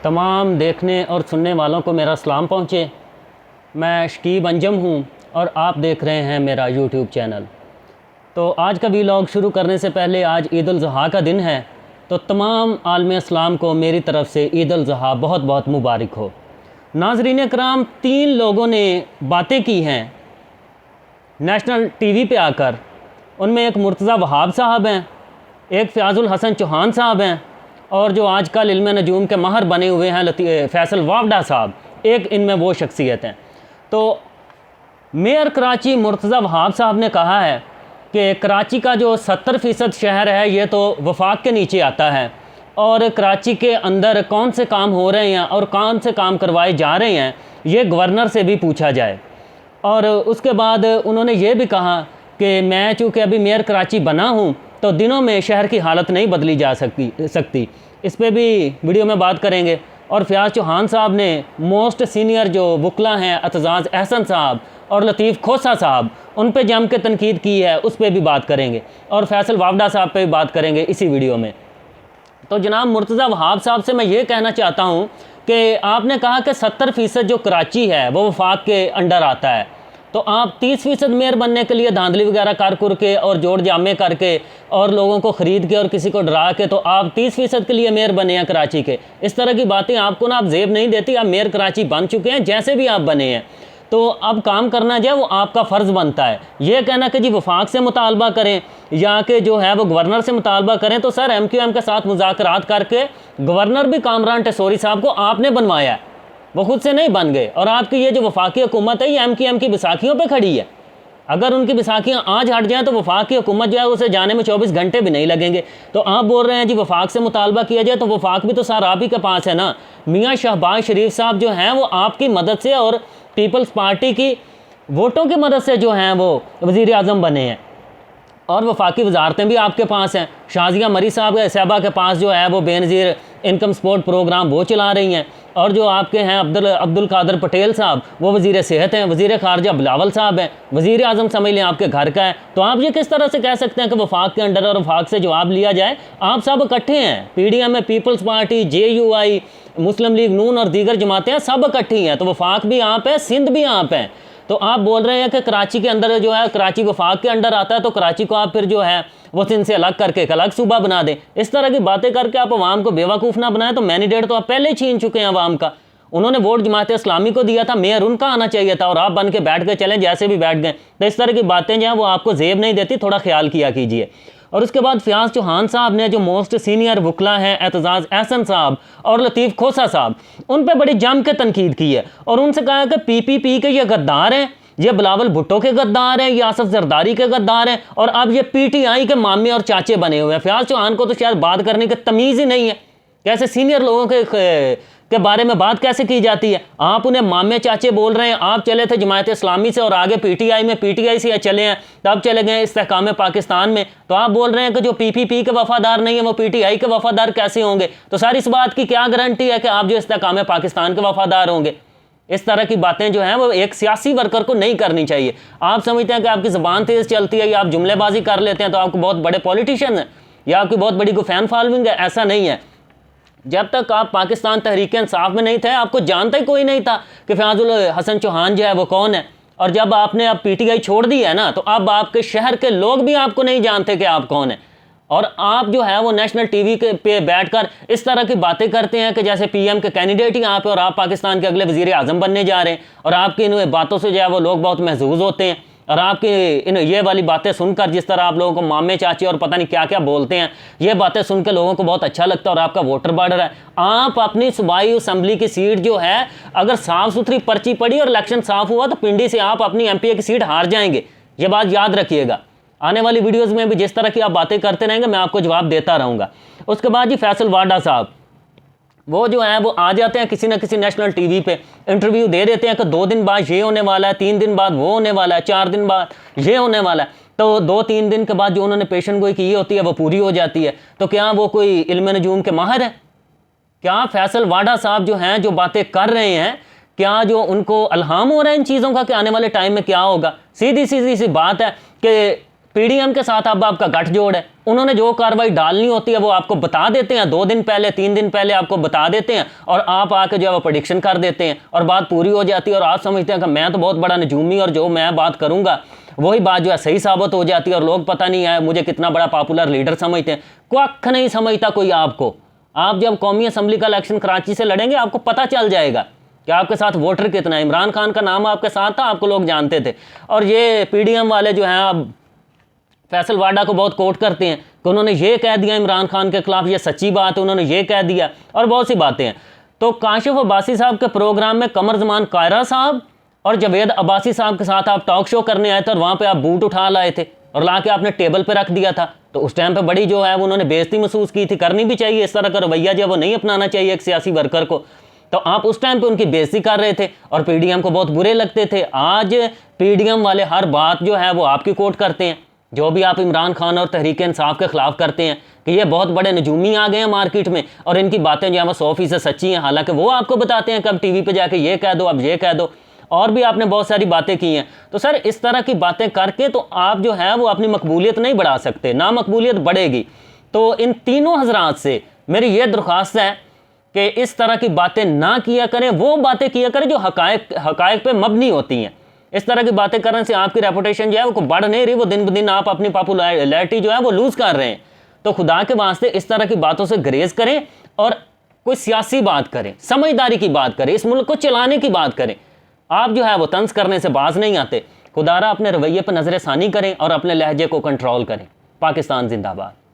तमाम देखने और सुनने वालों को मेरा सलाम पहुँचे। मैं शकीब अंजम हूँ और आप देख रहे हैं मेरा यूट्यूब चैनल। तो आज का वीलॉग शुरू करने से पहले आज ईद उल ज़ुहा का दिन है, तो तमाम आलम इस्लाम को मेरी तरफ़ से ईद उल ज़ुहा बहुत बहुत मुबारक हो। नाज़रीन कराम, 3 लोगों ने बातें की हैं नेशनल टीवी पे आकर। उनमें एक मुर्तज़ा वहाब साहब हैं, एक फ़याज़ुल हसन चौहान साहब हैं और जो आजकल इल्म नजूम के माहर बने हुए हैं फैसल वावडा साहब, एक इनमें वो शख्सियत हैं। तो मेयर कराची मुर्तज़ा वहाब साहब ने कहा है कि कराची का जो 70% शहर है ये तो वफाक के नीचे आता है और कराची के अंदर कौन से काम हो रहे हैं और कौन से काम करवाए जा रहे हैं ये गवर्नर से भी पूछा जाए। और उसके बाद उन्होंने ये भी कहा कि मैं चूँकि अभी मेयर कराची बना हूँ तो दिनों में शहर की हालत नहीं बदली जा सकती। इस पर भी वीडियो में बात करेंगे। और फ़याज़ चौहान साहब ने मोस्ट सीनियर जो वकला हैं एतजाज़ अहसन साहब और लतीफ़ खोसा साहब, उन पे जम के तनकीद की है, उस पर भी बात करेंगे। और फैसल वावडा साहब पे भी बात करेंगे इसी वीडियो में। तो जनाब मुर्तज़ा वहाब साहब से मैं ये कहना चाहता हूँ कि आपने कहा कि 70% जो कराची है वो वफाक के अंडर आता है, तो आप 30% मेयर बनने के लिए धांधली वगैरह कर के और जोड़ जामे करके और लोगों को ख़रीद के और किसी को डरा के तो आप 30% के लिए मेयर बने हैं कराची के। इस तरह की बातें आपको ना आप जेब नहीं देती। आप मेयर कराची बन चुके हैं, जैसे भी आप बने हैं, तो अब काम करना जो है वो आपका फ़र्ज़ बनता है। ये कहना कि जी वफाक से मुतालबा करें या कि जो है वो गवर्नर से मुतालबा करें, तो सर MQM के साथ मुज़ाकरात करके गवर्नर भी कामरान टेसोरी साहब को आपने बनवाया है, वो खुद से नहीं बन गए। और आपकी ये जो वफाकी हुकूमत है ये MQM की बैसाखियों पे खड़ी है। अगर उनकी बैसाखियाँ आज हट जाएँ तो वफाक की हुकूमत जो है उसे जाने में 24 घंटे भी नहीं लगेंगे। तो आप बोल रहे हैं जी वफाक से मुतालबा किया जाए, तो वफाक भी तो सर आप ही के पास है ना। मियाँ शहबाज शरीफ साहब जो हैं वो आपकी मदद से और पीपल्स पार्टी की वोटों की मदद से जो हैं वो वज़ीर आज़म बने हैं और वफाकी वजारतें भी आपके पास हैं। शाजिया मरी साहबा के पास जो है वो बेनज़ीर इनकम सपोर्ट प्रोग्राम वो चला रही हैं। और जो आपके हैं अब्दुल कादर पटेल साहब, वो वज़ीर सेहत हैं। वज़ीर ख़ारजा बिलावल साहब हैं। वज़ीर आज़म समझ लें आपके घर का है। तो आप ये किस तरह से कह सकते हैं कि वफाक के अंडर और वफाक से जवाब लिया जाए? आप सब इकट्ठे हैं, PDM में पीपल्स पार्टी, JUI, मुस्लिम लीग नून और दीगर जमातें हैं, सब इकट्ठी हैं। तो वफाक भी आप है, सिंध भी आप हैं। तो आप बोल रहे हैं कि कराची के अंदर जो है कराची वफाक के अंडर आता है, तो कराची को आप फिर जो है वो सिंध से अलग करके एक अलग सूबा बना दें। इस तरह की बातें करके आप अवाम को बेवकूफ़ ना बनाएं। तो मैंडेट तो आप पहले ही छीन चुके हैं अवाम का। उन्होंने वोट जमात इस्लामी को दिया था, मेयर उनका आना चाहिए था और आप बन के बैठ के चलें जैसे भी बैठ गए। तो इस तरह की बातें जो हैं वो आपको जेब नहीं देती, थोड़ा ख्याल किया कीजिए। और उसके बाद फ़याज़ चौहान साहब ने जो मोस्ट सीनियर वकला हैं एतजाज़ अहसन साहब और लतीफ़ खोसा साहब, उन पर बड़ी जम के तनकीद की है और उनसे कहा कि PPP के ये गद्दार हैं, ये बिलावल भुट्टो के गद्दार हैं, ये आसफ जरदारी के गद्दार हैं और अब ये PTI के मामे और चाचे बने हुए हैं। फ़याज़ चौहान को तो शायद बात करने की तमीज़ ही नहीं है, कैसे सीनियर लोगों के बारे में बात कैसे की जाती है। आप उन्हें मामे चाचे बोल रहे हैं। आप चले थे जमात इस्लामी से और आगे PTI में, PTI से चले हैं, तब चले गए इस्तेहकाम पाकिस्तान में। तो आप बोल रहे हैं कि जो PPP के वफादार नहीं है वो PTI के वफादार कैसे होंगे? तो सारी इस बात की क्या गारंटी है कि आप जो इस्तेहकाम पाकिस्तान के वफादार होंगे? इस तरह की बातें जो हैं वो एक सियासी वर्कर को नहीं करनी चाहिए। आप समझते हैं कि आपकी ज़बान तेज़ चलती है या आप जुमलेबाजी कर लेते हैं तो आपको बहुत बड़े पॉलिटिशियन हैं या आपकी बहुत बड़ी फैन फॉलोइंग है, ऐसा नहीं है। जब तक आप पाकिस्तान तहरीक इंसाफ में नहीं थे, आपको जानता ही कोई नहीं था कि फ़याज़ुल हसन चौहान जो है वो कौन है। और जब आपने अब PTI छोड़ दी है ना, तो अब आपके शहर के लोग भी आपको नहीं जानते कि आप कौन है। और आप जो है वो नेशनल टीवी के पे बैठकर इस तरह की बातें करते हैं कि जैसे PM के कैंडिडेट ही आप हैं और आप पाकिस्तान के अगले वज़ीर आज़म बनने जा रहे हैं। और आपकी इन बातों से जो है वो लोग बहुत महजूज़ होते हैं। और आपकी इन ये वाली बातें सुनकर, जिस तरह आप लोगों को मामे चाचे और पता नहीं क्या क्या बोलते हैं, ये बातें सुन के लोगों को बहुत अच्छा लगता है और आपका वोटर बढ़ रहा है। आप अपनी सूबाई असम्बली की सीट जो है, अगर साफ़ सुथरी पर्ची पड़ी और इलेक्शन साफ़ हुआ तो पिंडी से आप अपनी MPA की सीट हार जाएंगे। ये बात याद रखिएगा। आने वाली वीडियोज़ में भी जिस तरह की आप बातें करते रहेंगे मैं आपको जवाब देता रहूँगा। उसके बाद जी फैसल वाडा साहब, वो जो है वो आ जाते हैं किसी न किसी नेशनल टीवी पे, इंटरव्यू दे देते हैं कि 2 दिन बाद ये होने वाला है, 3 दिन बाद वो होने वाला है, 4 दिन बाद ये होने वाला है। तो 2-3 दिन के बाद जो उन्होंने पेशन गोई की होती है वो पूरी हो जाती है। तो क्या वो कोई इल्म नजूम के माहिर है? क्या फैसल वाडा साहब जो हैं जो बातें कर रहे हैं, क्या जो उनको अल्हाम हो रहा है इन चीज़ों का कि आने वाले टाइम में क्या होगा? सीधी सी बात है कि पीडीएम के साथ अब आपका गठजोड़ है, उन्होंने जो कार्रवाई डालनी होती है वो आपको बता देते हैं, 2 दिन पहले 3 दिन पहले आपको बता देते हैं, और आप आके जो है वो प्रेडिक्शन कर देते हैं और बात पूरी हो जाती है। और आप समझते हैं कि मैं तो बहुत बड़ा नजूमी और जो मैं बात करूंगा वही बात जो है सही साबित हो जाती है, और लोग पता नहीं है मुझे कितना बड़ा पॉपुलर लीडर समझते हैं। कख नहीं समझता कोई आपको। आप जब कौमी असम्बली का इलेक्शन कराची से लड़ेंगे आपको पता चल जाएगा कि आपके साथ वोटर कितना है। इमरान खान का नाम आपके साथ था, आपको लोग जानते थे। और ये पीडीएम वाले जो हैं अब फैसल वाडा को बहुत कोट करते हैं कि उन्होंने ये कह दिया इमरान खान के खिलाफ, ये सच्ची बात है, उन्होंने ये कह दिया, और बहुत सी बातें हैं। तो काशिफ अब्बासी साहब के प्रोग्राम में कमर जमान कायरा साहब और जावेद अब्बासी साहब के साथ आप टॉक शो करने आए थे, और वहाँ पे आप बूट उठा लाए थे और ला के आपने टेबल पे रख दिया था। तो उस टाइम पे बड़ी जो है उन्होंने बेइज्जती महसूस की थी। करनी भी चाहिए, इस तरह का रवैया जो है वो नहीं अपनाना चाहिए एक सियासी वर्कर को। तो आप उस टाइम पे उनकी बेइज्जती कर रहे थे और पीडीएम को बहुत बुरे लगते थे। आज पीडीएम वाले हर बात जो है वो आपकी कोट करते हैं, जो भी आप इमरान खान और तहरीक इंसाफ के खिलाफ करते हैं कि ये बहुत बड़े नजूमी आ गए हैं मार्केट में और इनकी बातें जो है वो 100% सच्ची हैं। हालांकि वो आपको बताते हैं कब टीवी पे जाके ये कह दो, अब ये कह दो, और भी आपने बहुत सारी बातें की हैं। तो सर इस तरह की बातें करके तो आप जो है वो अपनी मकबूलियत नहीं बढ़ा सकते, ना मकबूलियत बढ़ेगी। तो इन तीनों हजरात से मेरी ये दरख्वास्त है कि इस तरह की बातें ना किया करें, वो बातें किया करें जो हकायक पे मबनी होती हैं। इस तरह की बातें करने से आपकी रेपुटेशन जो है वो बढ़ नहीं रही, वो दिन ब दिन आप अपनी पॉपुलैरिटी जो है वो लूज कर रहे हैं। तो खुदा के वास्ते इस तरह की बातों से गुरेज करें और कोई सियासी बात करें, समझदारी की बात करें, इस मुल्क को चलाने की बात करें। आप जो है वो तंज करने से बाज नहीं आते। खुदारा अपने रवैये पर नजर सानी करें और अपने लहजे को कंट्रोल करें। पाकिस्तान जिंदाबाद।